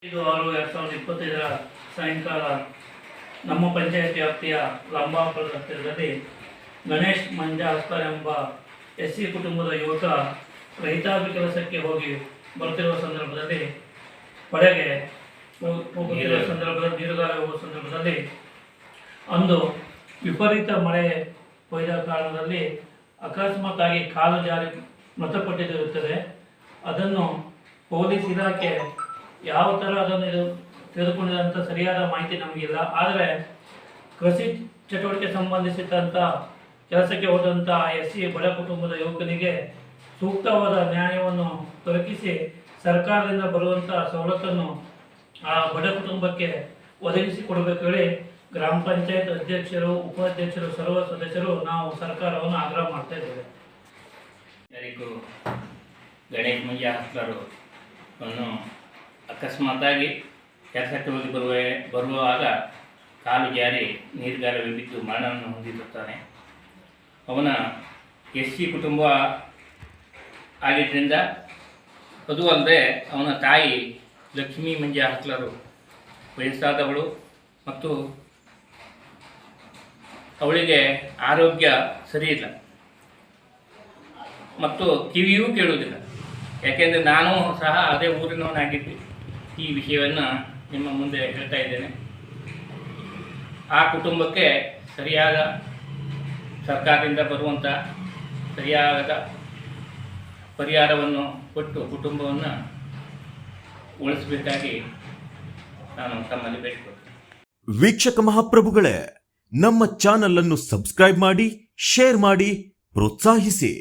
5/6/2025 ಸಾಯಂಕಾಲ ನಮ್ಮ ಪಂಚಾಯತ್ ವ್ಯಾಪ್ತಿಯ ಲಂಬಾಪುರ ಹತ್ತಿರದಲ್ಲಿ ಗಣೇಶ್ ಮಂಜ ಹಸ್ತಾರ್ ಎಂಬ ಎಸ್ಸಿ ಕುಟುಂಬದ ಯುವಕ ರೈತಾಪಿ ಕೆಲಸಕ್ಕೆ ಹೋಗಿ ಬರುತ್ತಿರುವ ಸಂದರ್ಭದಲ್ಲಿ ಹೊಳೆಗೆ ಹೋಗುತ್ತಿರುವ ಸಂದರ್ಭದಲ್ಲಿ ನೀರುಗಾಲ ಹೋಗುವ ಸಂದರ್ಭದಲ್ಲಿ ಅಂದು ವಿಪರೀತ ಮಳೆ ಹೊಯ್ದ ಕಾರಣದಲ್ಲಿ ಅಕಸ್ಮಾತ್ ಆಗಿ ಕಾಲು ಜಾರಿ ಮೃತಪಟ್ಟಿರುತ್ತದೆ. ಅದನ್ನು ಪೊಲೀಸ್ ಇಲಾಖೆ ಯಾವ ಥರ ಅದನ್ನು ತೆಗೆದುಕೊಂಡಿದೆ ಅಂತ ಸರಿಯಾದ ಮಾಹಿತಿ ನಮಗಿಲ್ಲ. ಆದರೆ ಕೃಷಿ ಚಟುವಟಿಕೆ ಸಂಬಂಧಿಸಿದಂಥ ಕೆಲಸಕ್ಕೆ ಹೋದಂಥ ಎಸ್ಸಿ ಬಡ ಕುಟುಂಬದ ಯುವಕನಿಗೆ ಸೂಕ್ತವಾದ ನ್ಯಾಯವನ್ನು ದೊರಕಿಸಿ ಸರ್ಕಾರದಿಂದ ಬರುವಂಥ ಸವಲತ್ತನ್ನು ಆ ಬಡ ಕುಟುಂಬಕ್ಕೆ ಒದಗಿಸಿಕೊಡಬೇಕು ಹೇಳಿ ಗ್ರಾಮ ಪಂಚಾಯತ್ ಅಧ್ಯಕ್ಷರು, ಉಪಾಧ್ಯಕ್ಷರು, ಸರ್ವ ಸದಸ್ಯರು ನಾವು ಸರ್ಕಾರವನ್ನು ಆಗ್ರಹ ಮಾಡ್ತಾ ಇದ್ದೇವೆ. ಗಣೇಶ್ ಮಂಜ ಹಸ್ತಾರ್ ಅನ್ನು ಅಕಸ್ಮಾತಾಗಿ ಕೆಲಸಕ್ಕೆ ಹೋಗಿ ಬರುವಾಗ ಕಾಲು ಜಾರಿ ನೀರುಗಾಲಲ್ಲಿ ಬಿದ್ದು ಮರಣವನ್ನು ಹೊಂದಿರುತ್ತಾನೆ. ಅವನ ಎಸ್ಸಿ ಕುಟುಂಬ ಆಗಿದ್ದರಿಂದ ಅದು ಅಲ್ಲದೆ ಅವನ ತಾಯಿ ಲಕ್ಷ್ಮೀ ಮಂಜ ಹಸ್ತಾರ್ ವಯಸ್ಸಾದವಳು ಮತ್ತು ಅವಳಿಗೆ ಆರೋಗ್ಯ ಸರಿಯಿಲ್ಲ ಮತ್ತು ಕಿವಿಯೂ ಕೇಳುವುದಿಲ್ಲ. ಯಾಕೆಂದರೆ ನಾನು ಸಹ ಅದೇ ಊರಿನವನಾಗಿದ್ದು ಈ ವಿಷಯವನ್ನು ನಿಮ್ಮ ಮುಂದೆ ಹೇಳ್ತಾ ಇದ್ದೇನೆ. ಆ ಕುಟುಂಬಕ್ಕೆ ಸರಿಯಾದ ಸರ್ಕಾರದಿಂದ ಬರುವಂಥ ಸರಿಯಾದ ಪರಿಹಾರವನ್ನು ಕೊಟ್ಟು ಕುಟುಂಬವನ್ನು ಉಳಿಸಬೇಕಾಗಿ ನಾನು ತಮ್ಮಲ್ಲಿ ಬೇಡಿಕೊಳ್ತೇನೆ. ವೀಕ್ಷಕ ಮಹಾಪ್ರಭುಗಳೇ, ನಮ್ಮ ಚಾನಲ್ ಅನ್ನು ಸಬ್ಸ್ಕ್ರೈಬ್ ಮಾಡಿ, ಶೇರ್ ಮಾಡಿ, ಪ್ರೋತ್ಸಾಹಿಸಿ.